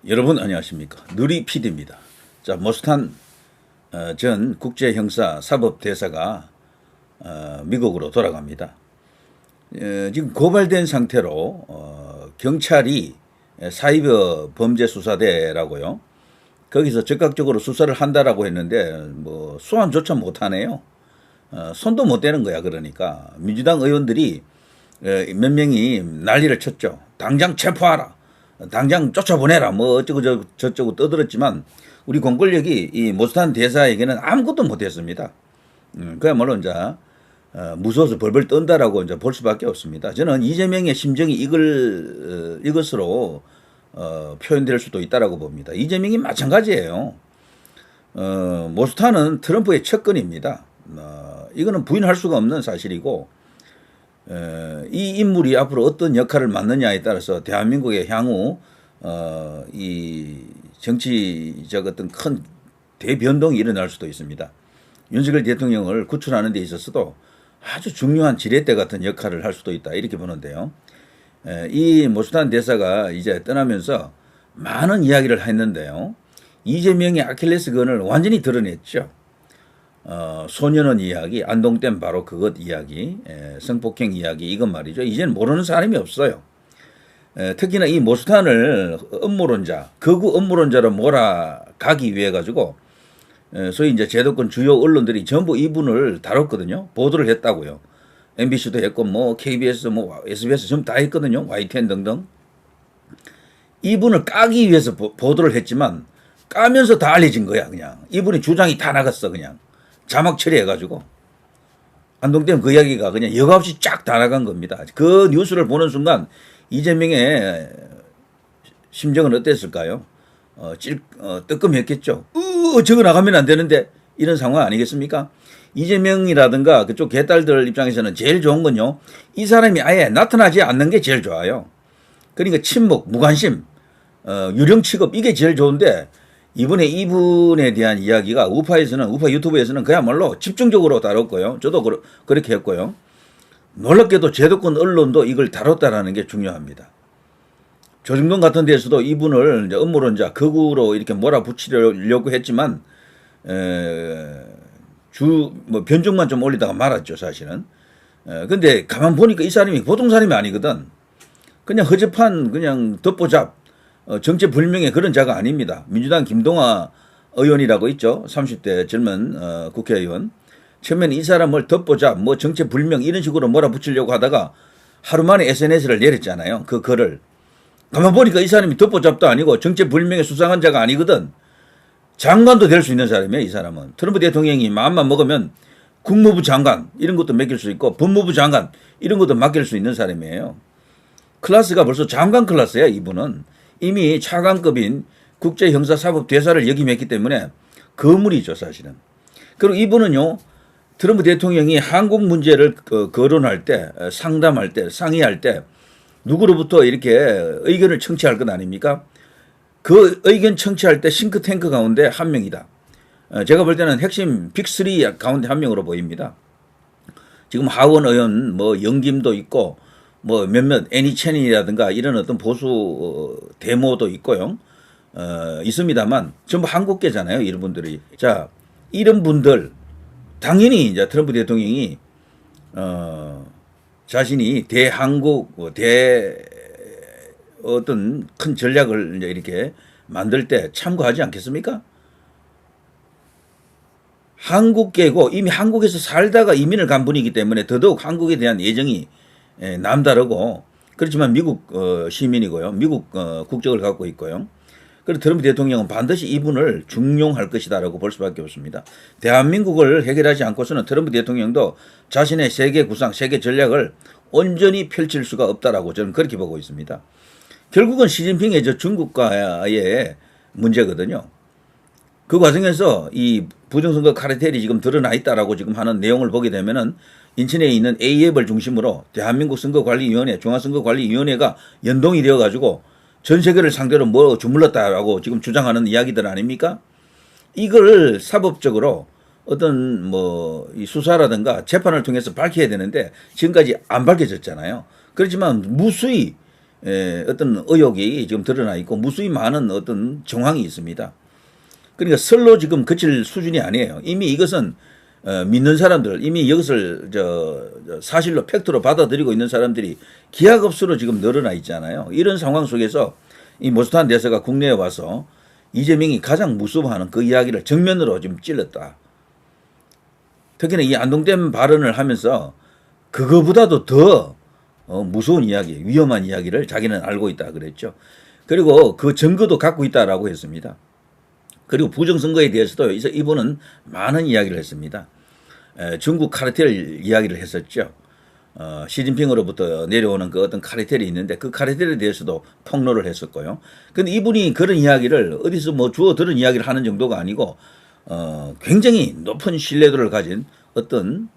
여러분 안녕하십니까. 누리 PD입니다. 자, 모스탄 전 국제형사 사법대사가 미국으로 돌아갑니다. 지금 고발된 상태로 경찰이 사이버 범죄 수사대라고요. 거기서 적극적으로 수사를 한다라고 했는데 뭐 소환조차 못하네요. 손도 못 대는 거야. 그러니까 민주당 의원들이 몇 명이 난리를 쳤죠. 당장 체포하라. 당장 쫓아보내라. 뭐 어쩌고 저쩌고 떠들었지만 우리 공권력이 이 모스탄 대사에게는 아무것도 못했습니다. 그야말로 이제 무서워서 벌벌 떤다라고 이제 볼 수밖에 없습니다. 저는 이재명의 심정이 이것으로 표현될 수도 있다라고 봅니다. 이재명이 마찬가지예요. 모스탄은 트럼프의 측근입니다. 이거는 부인할 수가 없는 사실이고, 이 인물이 앞으로 어떤 역할을 맡느냐에 따라서 대한민국의 향후 이 정치적 어떤 큰 대변동이 일어날 수도 있습니다. 윤석열 대통령을 구출하는 데 있어서도 아주 중요한 지렛대 같은 역할을 할 수도 있다, 이렇게 보는데요. 이 모스탄 대사가 이제 떠나면서 많은 이야기를 했는데요. 이재명의 아킬레스건을 완전히 드러냈죠. 소년원 이야기, 안동댐 바로 그것 이야기, 성폭행 이야기, 이것 말이죠. 이제는 모르는 사람이 없어요. 특히나 이 모스탄을 음모론자, 극우 음모론자로 몰아가기 위해 가지고 소위 이제 제도권 주요 언론들이 전부 이분을 다뤘거든요. 보도를 했다고요. MBC도 했고 뭐 KBS, 뭐 SBS 전부 다 했거든요. YTN 등등. 이분을 까기 위해서 보도를 했지만 까면서 다 알려진 거야. 그냥 이분의 주장이 다 나갔어. 그냥 자막 처리해가지고 안동댐 그 이야기가 그냥 여과 없이 쫙 다 나간 겁니다. 그 뉴스를 보는 순간 이재명의 심정은 어땠을까요? 뜨끔했겠죠. 저거 나가면 안 되는데, 이런 상황 아니겠습니까? 이재명이라든가 그쪽 개딸들 입장에서는 제일 좋은 건요, 이 사람이 아예 나타나지 않는 게 제일 좋아요. 그러니까 침묵, 무관심, 유령 취급, 이게 제일 좋은데, 이번에 이분에 대한 이야기가 우파 유튜브에서는 그야말로 집중적으로 다뤘고요. 저도 그렇게 했고요. 놀랍게도 제도권 언론도 이걸 다뤘다라는 게 중요합니다. 조중동 같은 데서도 이분을 이제 음모론자, 극우로 이렇게 몰아붙이려고 했지만, 변종만 좀 올리다가 말았죠, 사실은. 근데 가만 보니까 이 사람이 보통 사람이 아니거든. 그냥 허접한, 그냥 덮보잡, 정체불명의 그런 자가 아닙니다. 민주당 김동아 의원이라고 있죠. 30대 젊은 국회의원. 처음에는 이 사람을 덮보잡, 뭐 정체불명 이런 식으로 몰아붙이려고 하다가 하루 만에 SNS를 내렸잖아요. 그 글을. 가만 보니까 이 사람이 덮보잡도 아니고 정체불명의 수상한 자가 아니거든. 장관도 될 수 있는 사람이에요, 이 사람은. 트럼프 대통령이 마음만 먹으면 국무부 장관 이런 것도 맡길 수 있고 법무부 장관 이런 것도 맡길 수 있는 사람이에요. 클래스가 벌써 장관 클래스야, 이분은. 이미 차관급인 국제형사사법대사를 역임했기 때문에 거물이죠, 사실은. 그리고 이분은요, 트럼프 대통령이 한국 문제를 거론할 때, 상담할 때, 상의할 때 누구로부터 이렇게 의견을 청취할 것 아닙니까? 그 의견 청취할 때 싱크탱크 가운데 한 명이다. 제가 볼 때는 핵심 빅3 가운데 한 명으로 보입니다. 지금 하원 의원, 뭐 영김도 있고, 뭐 몇몇 애니 채닝이라든가 이런 어떤 보수 데모도 있고요. 있습니다만 전부 한국계잖아요, 이런 분들이. 자, 이런 분들 당연히 이제 트럼프 대통령이 자신이 대한국 어떤 큰 전략을 이제 이렇게 만들 때 참고하지 않겠습니까? 한국계고 이미 한국에서 살다가 이민을 간 분이기 때문에 더더욱 한국에 대한 애정이 남다르고, 그렇지만 미국 시민이고요. 미국 국적을 갖고 있고요. 그래서 트럼프 대통령은 반드시 이분을 중용할 것이다라고 볼 수밖에 없습니다. 대한민국을 해결하지 않고서는 트럼프 대통령도 자신의 세계 구상, 세계 전략을 온전히 펼칠 수가 없다라고 저는 그렇게 보고 있습니다. 결국은 시진핑의 저 중국과의 문제거든요. 그 과정에서 이 부정선거 카르텔이 지금 드러나 있다라고 지금 하는 내용을 보게 되면은 인천에 있는 A앱을 중심으로 대한민국 선거관리위원회, 중앙선거관리위원회가 연동이 되어가지고 전 세계를 상대로 뭐 주물렀다라고 지금 주장하는 이야기들 아닙니까? 이걸 사법적으로 어떤 뭐 이 수사라든가 재판을 통해서 밝혀야 되는데 지금까지 안 밝혀졌잖아요. 그렇지만 무수히 어떤 의혹이 지금 드러나 있고 무수히 많은 어떤 정황이 있습니다. 그러니까 설로 지금 그칠 수준이 아니에요. 이미 이것은 믿는 사람들, 이미 이것을 사실로 팩트로 받아들이고 있는 사람들이 기하급수로 지금 늘어나 있잖아요. 이런 상황 속에서 이 모스탄 대사가 국내에 와서 이재명이 가장 무서워하는 그 이야기를 정면으로 지금 찔렀다. 특히나 이 안동댐 발언을 하면서 그거보다도 더 무서운 이야기, 위험한 이야기를 자기는 알고 있다 그랬죠. 그리고 그 증거도 갖고 있다라고 했습니다. 그리고 부정선거에 대해서도 이분은 많은 이야기를 했습니다. 중국 카르텔 이야기를 했었죠. 시진핑으로부터 내려오는 그 어떤 카르텔이 있는데 그 카르텔에 대해서도 폭로를 했었고요. 근데 이분이 그런 이야기를 어디서 뭐 주워 들은 이야기를 하는 정도가 아니고 굉장히 높은 신뢰도를 가진 어떤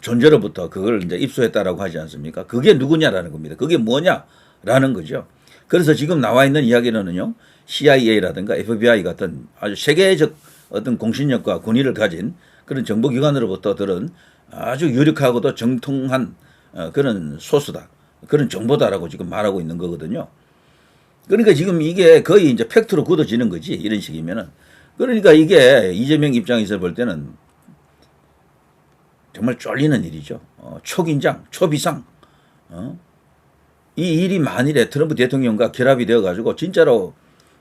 존재로부터 그걸 이제 입수했다라고 하지 않습니까? 그게 누구냐라는 겁니다. 그게 뭐냐라는 거죠. 그래서 지금 나와 있는 이야기는요, CIA라든가 FBI 같은 아주 세계적 어떤 공신력과 권위를 가진 그런 정보기관으로부터 들은 아주 유력하고도 정통한 그런 소스다. 그런 정보다라고 지금 말하고 있는 거거든요. 그러니까 지금 이게 거의 이제 팩트로 굳어지는 거지, 이런 식이면은. 그러니까 이게 이재명 입장에서 볼 때는 정말 쫄리는 일이죠. 초긴장, 초비상. 이 일이 만일에 트럼프 대통령과 결합이 되어가지고 진짜로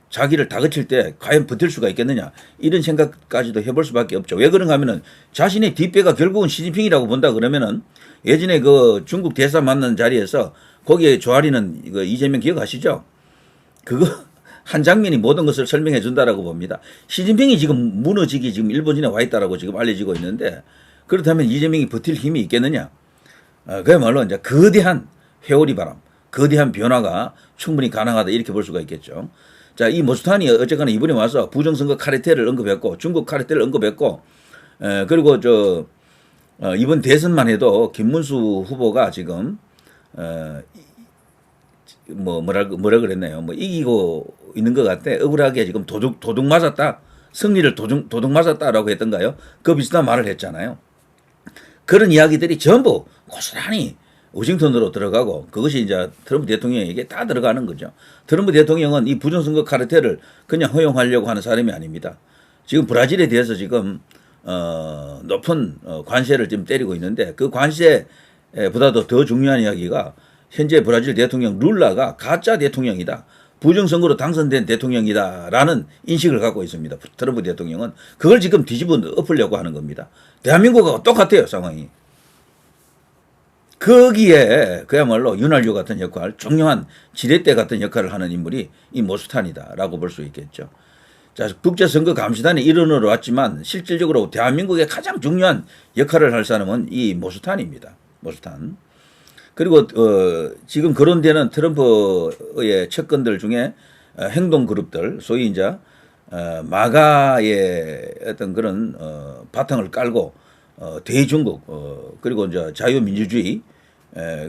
자기를 다그칠 때 과연 버틸 수가 있겠느냐, 이런 생각까지도 해볼 수밖에 없죠. 왜 그런가 하면은 자신의 뒷배가 결국은 시진핑이라고 본다 그러면은 예전에 그 중국 대사 만난 자리에서 거기에 조아리는 그 이재명 기억하시죠? 그거 한 장면이 모든 것을 설명해 준다라고 봅니다. 시진핑이 지금 무너지기 지금 일본진에 와 있다라고 지금 알려지고 있는데, 그렇다면 이재명이 버틸 힘이 있겠느냐? 그야말로 이제 거대한 회오리 바람, 거대한 변화가 충분히 가능하다, 이렇게 볼 수가 있겠죠. 자, 이 모스탄이 어쨌거나 이번에 와서 부정선거 카르텔을 언급했고, 중국 카르텔을 언급했고, 그리고 이번 대선만 해도 김문수 후보가 지금 뭐라 그랬나요? 뭐 이기고 있는 것 같아. 억울하게 지금 도둑 맞았다. 승리를 도둑 맞았다라고 했던가요? 그 비슷한 말을 했잖아요. 그런 이야기들이 전부 고스란히 워싱턴으로 들어가고, 그것이 이제 트럼프 대통령에게 다 들어가는 거죠. 트럼프 대통령은 이 부정선거 카르텔을 그냥 허용하려고 하는 사람이 아닙니다. 지금 브라질에 대해서 지금 높은 관세를 지금 때리고 있는데, 그 관세보다도 더 중요한 이야기가 현재 브라질 대통령 룰라가 가짜 대통령이다, 부정선거로 당선된 대통령이다라는 인식을 갖고 있습니다. 트럼프 대통령은 그걸 지금 뒤집어 엎으려고 하는 겁니다. 대한민국하고 똑같아요, 상황이. 거기에 그야말로 윤활유 같은 역할, 중요한 지렛대 같은 역할을 하는 인물이 이 모스탄이다라고 볼 수 있겠죠. 자, 국제선거감시단의 일원으로 왔지만 실질적으로 대한민국의 가장 중요한 역할을 할 사람은 이 모스탄입니다. 모스탄. 그리고 지금 거론되는 트럼프의 측근들 중에 행동 그룹들, 소위 이제 마가의 어떤 그런 바탕을 깔고 대중국, 그리고 이제 자유민주주의,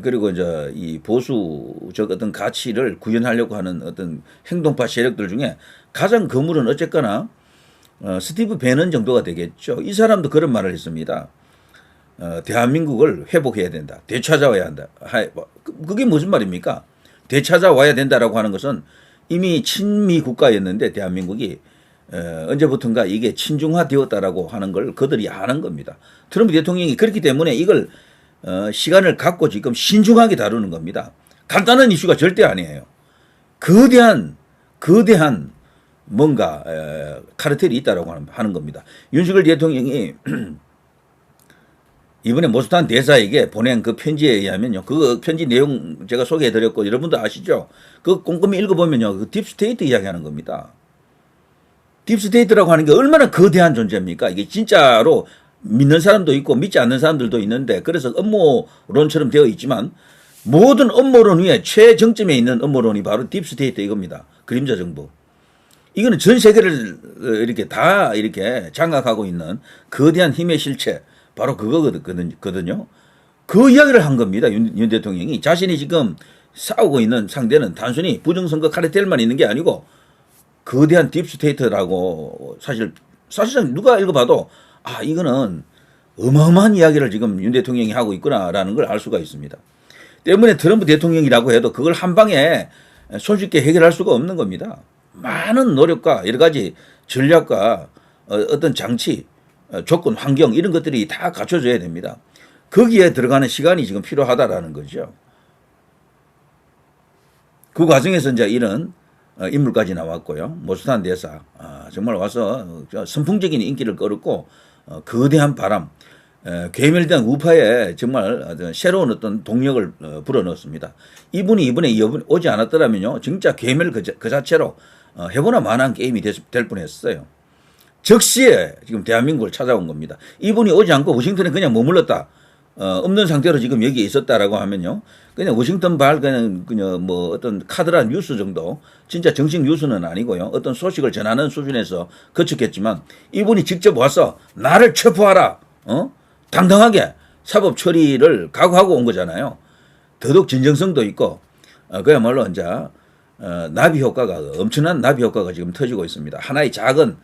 그리고 이제 이 보수적 어떤 가치를 구현하려고 하는 어떤 행동파 세력들 중에 가장 거물은 어쨌거나 스티브 배넌 정도가 되겠죠. 이 사람도 그런 말을 했습니다. 대한민국을 회복해야 된다, 되찾아와야 한다. 그게 무슨 말입니까? 되찾아와야 된다라고 하는 것은 이미 친미 국가였는데 대한민국이 언제부턴가 이게 친중화되었다라고 하는 걸 그들이 아는 겁니다. 트럼프 대통령이 그렇기 때문에 이걸 시간을 갖고 지금 신중하게 다루는 겁니다. 간단한 이슈가 절대 아니에요. 거대한 뭔가 카르텔이 있다라고 하는 겁니다. 윤석열 대통령이 이번에 모스탄 대사에게 보낸 그 편지에 의하면요, 그 편지 내용 제가 소개해드렸고 여러분도 아시죠? 그 꼼꼼히 읽어보면요, 그 딥스테이트 이야기하는 겁니다. 딥스테이트라고 하는 게 얼마나 거대한 존재입니까? 이게 진짜로 믿는 사람도 있고 믿지 않는 사람들도 있는데, 그래서 음모론처럼 되어 있지만 모든 음모론 위에 최정점에 있는 음모론이 바로 딥스테이트 이겁니다. 그림자 정부. 이거는 전 세계를 이렇게 다 이렇게 장악하고 있는 거대한 힘의 실체, 바로 그거거든요. 그 이야기를 한 겁니다. 윤 대통령이. 자신이 지금 싸우고 있는 상대는 단순히 부정선거 카르텔만 있는 게 아니고 거대한 딥스테이트라고, 사실상 누가 읽어봐도 이거는 어마어마한 이야기를 지금 윤 대통령이 하고 있구나라는 걸 알 수가 있습니다. 때문에 트럼프 대통령이라고 해도 그걸 한 방에 손쉽게 해결할 수가 없는 겁니다. 많은 노력과 여러 가지 전략과 어떤 장치, 조건, 환경 이런 것들이 다 갖춰져야 됩니다. 거기에 들어가는 시간이 지금 필요하다라는 거죠. 그 과정에서 이제 이런 인물까지 나왔고요. 모스탄 대사 정말 와서 선풍적인 인기를 끌었고 거대한 바람, 괴멸된 우파에 정말 새로운 어떤 동력을 불어넣었습니다. 이분이 이번에 오지 않았더라면요, 진짜 괴멸 그 자체로 해보나 마나한 게임이 될 뻔했어요. 적시에 지금 대한민국을 찾아온 겁니다. 이분이 오지 않고 워싱턴에 그냥 머물렀다. 없는 상태로 지금 여기에 있었다라고 하면요, 그냥 워싱턴 그냥 뭐 어떤 카드라 뉴스 정도, 진짜 정식 뉴스는 아니고요, 어떤 소식을 전하는 수준에서 그쳤겠지만, 이분이 직접 와서 나를 체포하라, 당당하게 사법 처리를 각오하고 온 거잖아요. 더더욱 진정성도 있고, 그야말로 이제 나비 효과가, 엄청난 나비 효과가 지금 터지고 있습니다. 하나의 작은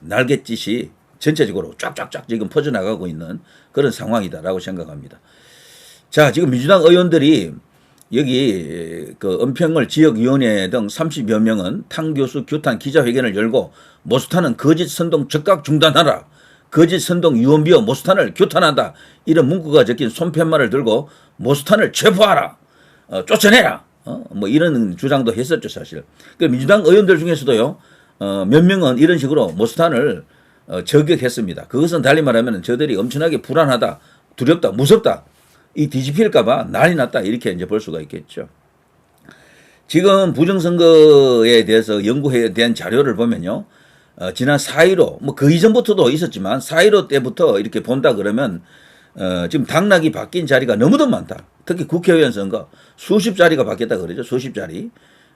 날갯짓이 전체적으로 쫙쫙쫙 지금 퍼져나가고 있는 그런 상황이다라고 생각합니다. 자, 지금 민주당 의원들이 여기 그 은평을 지역위원회 등 30여 명은 탕 교수 규탄 기자회견을 열고 모스탄은 거짓 선동 즉각 중단하라, 거짓 선동 유언비어 모스탄을 규탄한다, 이런 문구가 적힌 손팻말을 들고 모스탄을 체포하라, 쫓아내라, 뭐 이런 주장도 했었죠, 사실. 그 민주당 의원들 중에서도요, 몇 명은 이런 식으로 모스탄을 저격했습니다. 그것은 달리 말하면 저들이 엄청나게 불안하다, 두렵다, 무섭다, 이 뒤집힐까봐 난리 났다, 이렇게 이제 볼 수가 있겠죠. 지금 부정선거에 대해서 연구에 대한 자료를 보면요, 지난 4.15, 뭐 그 이전부터도 있었지만 4.15 때부터 이렇게 본다 그러면 지금 당락이 바뀐 자리가 너무도 많다. 특히 국회의원 선거 수십 자리가 바뀌었다 그러죠. 수십 자리.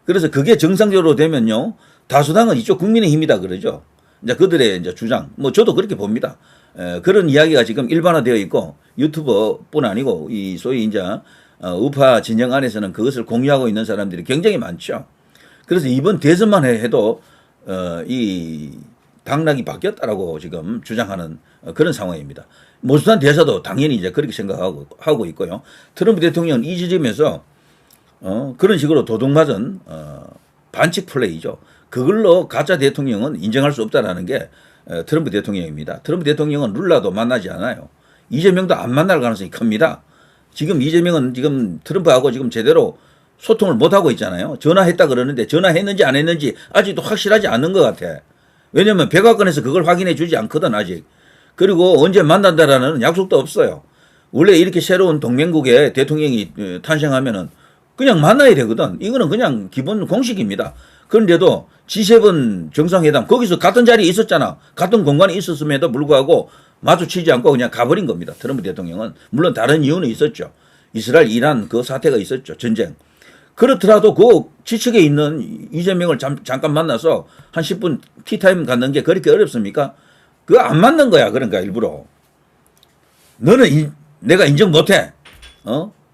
그래서 그게 정상적으로 되면요, 다수당은 이쪽 국민의힘이다 그러죠. 이제 그들의 이제 주장, 뭐 저도 그렇게 봅니다. 그런 이야기가 지금 일반화되어 있고, 유튜버뿐 아니고 이 소위 이제 우파 진영 안에서는 그것을 공유하고 있는 사람들이 굉장히 많죠. 그래서 이번 대선만 해도 이 당락이 바뀌었다라고 지금 주장하는 그런 상황입니다. 모스탄 대사도 당연히 이제 그렇게 생각하고 있고요. 트럼프 대통령은 이 지점에서 그런 식으로 도둑맞은 반칙 플레이죠. 그걸로 가짜 대통령은 인정할 수 없다라는 게 트럼프 대통령입니다. 트럼프 대통령은 룰라도 만나지 않아요. 이재명도 안 만날 가능성이 큽니다. 지금 이재명은 지금 트럼프하고 지금 제대로 소통을 못하고 있잖아요. 전화했다 그러는데 전화했는지 안 했는지 아직도 확실하지 않는 것 같아. 왜냐하면 백악관에서 그걸 확인해 주지 않거든, 아직. 그리고 언제 만난다라는 약속도 없어요. 원래 이렇게 새로운 동맹국의 대통령이 탄생하면은 그냥 만나야 되거든. 이거는 그냥 기본 공식입니다. 그런데도 G7 정상회담, 거기서 같은 자리에 있었잖아. 같은 공간에 있었음에도 불구하고 마주치지 않고 그냥 가버린 겁니다. 트럼프 대통령은. 물론 다른 이유는 있었죠. 이스라엘, 이란 그 사태가 있었죠. 전쟁. 그렇더라도 그 지측에 있는 이재명을 잠깐 만나서 한 10분 티타임 갖는 게 그렇게 어렵습니까? 그거 안 맞는 거야. 그러니까 일부러. 너는 내가 인정 못해.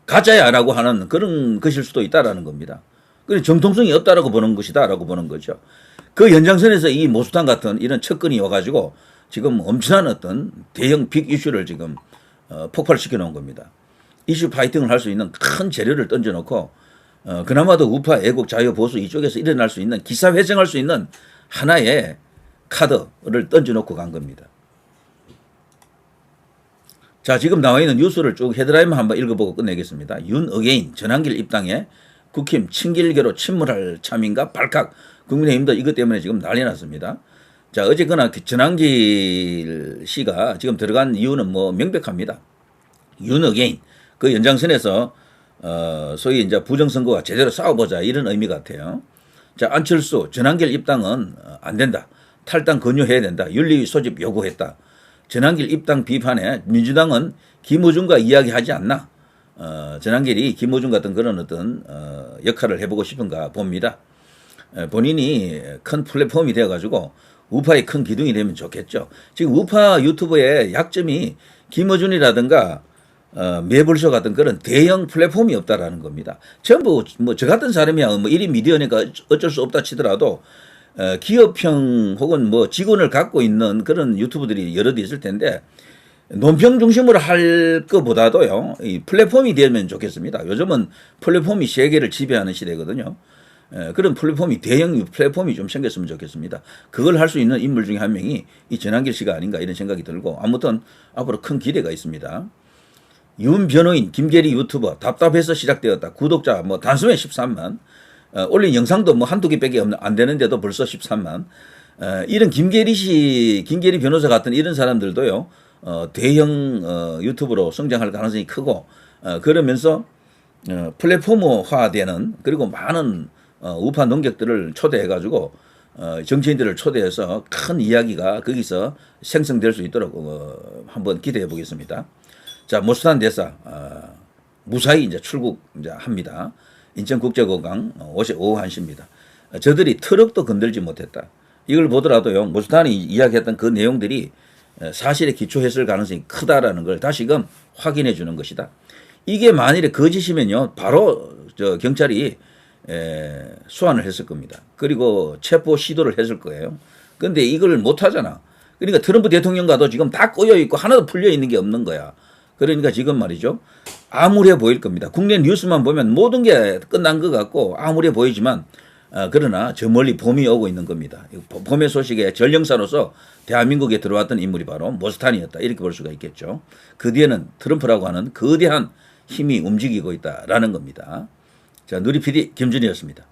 가짜야 라고 하는 그런 것일 수도 있다라는 겁니다. 그래서 정통성이 없다라고 보는 것이다라고 보는 거죠. 그 연장선에서 이 모스탄 같은 이런 척근이 와가지고 지금 엄청난 어떤 대형 빅 이슈를 지금 폭발시켜 놓은 겁니다. 이슈 파이팅을 할 수 있는 큰 재료를 던져놓고 그나마도 우파, 애국, 자유, 보수 이쪽에서 일어날 수 있는 기사회생할 수 있는 하나의 카드를 던져놓고 간 겁니다. 자, 지금 나와 있는 뉴스를 쭉 헤드라인만 한번 읽어보고 끝내겠습니다. 윤 어게인 전환길 입당에 국힘 친길계로 침몰할 참인가 발칵. 국민의힘도 이것 때문에 지금 난리 났습니다. 자, 어쨌거나 전환길 씨가 지금 들어간 이유는 뭐 명백합니다. 윤 어게인 그 연장선에서 소위 이제 부정선거와 제대로 싸워보자, 이런 의미 같아요. 자, 안철수 전환길 입당은 안 된다. 탈당 권유해야 된다. 윤리위 소집 요구했다. 전환길 입당 비판에 민주당은 김어준과 이야기하지 않나. 전환길이 김어준 같은 그런 어떤 역할을 해보고 싶은가 봅니다. 본인이 큰 플랫폼이 되어가지고 우파의 큰 기둥이 되면 좋겠죠. 지금 우파 유튜브의 약점이 김어준이라든가 매불쇼 같은 그런 대형 플랫폼이 없다라는 겁니다. 전부 뭐 저 같은 사람이야 뭐 1인 미디어니까 어쩔 수 없다 치더라도 기업형 혹은 뭐 직원을 갖고 있는 그런 유튜브들이 여럿 있을 텐데 논평 중심으로 할 것보다도요, 이 플랫폼이 되면 좋겠습니다. 요즘은 플랫폼이 세계를 지배하는 시대거든요. 그런 플랫폼이, 대형 플랫폼이 좀 생겼으면 좋겠습니다. 그걸 할 수 있는 인물 중에 한 명이 이 전한길 씨가 아닌가 이런 생각이 들고, 아무튼 앞으로 큰 기대가 있습니다. 윤 변호인, 김계리 유튜버, 답답해서 시작되었다. 구독자 뭐 단숨에 13만. 올린 영상도 뭐 한두 개밖에 안 되는데도 벌써 13만. 이런 김계리 변호사 같은 이런 사람들도요, 대형 유튜브로 성장할 가능성이 크고, 그러면서 플랫폼화되는, 그리고 많은 우파 농객들을 초대해가지고 정치인들을 초대해서 큰 이야기가 거기서 생성될 수 있도록 한번 기대해 보겠습니다. 자, 모스탄 대사 무사히 이제 출국 이제 합니다. 인천국제공항 오후 1시입니다. 저들이 트럭도 건들지 못했다. 이걸 보더라도요, 모스탄이 이야기했던 그 내용들이 사실에 기초했을 가능성이 크다라는 걸 다시금 확인해 주는 것이다. 이게 만일에 거짓이면요, 바로 경찰이 소환을 했을 겁니다. 그리고 체포 시도를 했을 거예요. 근데 이걸 못 하잖아. 그러니까 트럼프 대통령과도 지금 다 꼬여 있고 하나도 풀려 있는 게 없는 거야. 그러니까 지금 말이죠, 암울해 보일 겁니다. 국내 뉴스만 보면 모든 게 끝난 것 같고 암울해 보이지만, 그러나 저 멀리 봄이 오고 있는 겁니다. 봄의 소식의 전령사로서 대한민국에 들어왔던 인물이 바로 모스탄이었다. 이렇게 볼 수가 있겠죠. 그 뒤에는 트럼프라고 하는 거대한 힘이 움직이고 있다라는 겁니다. 자, 누리 PD 김준이었습니다.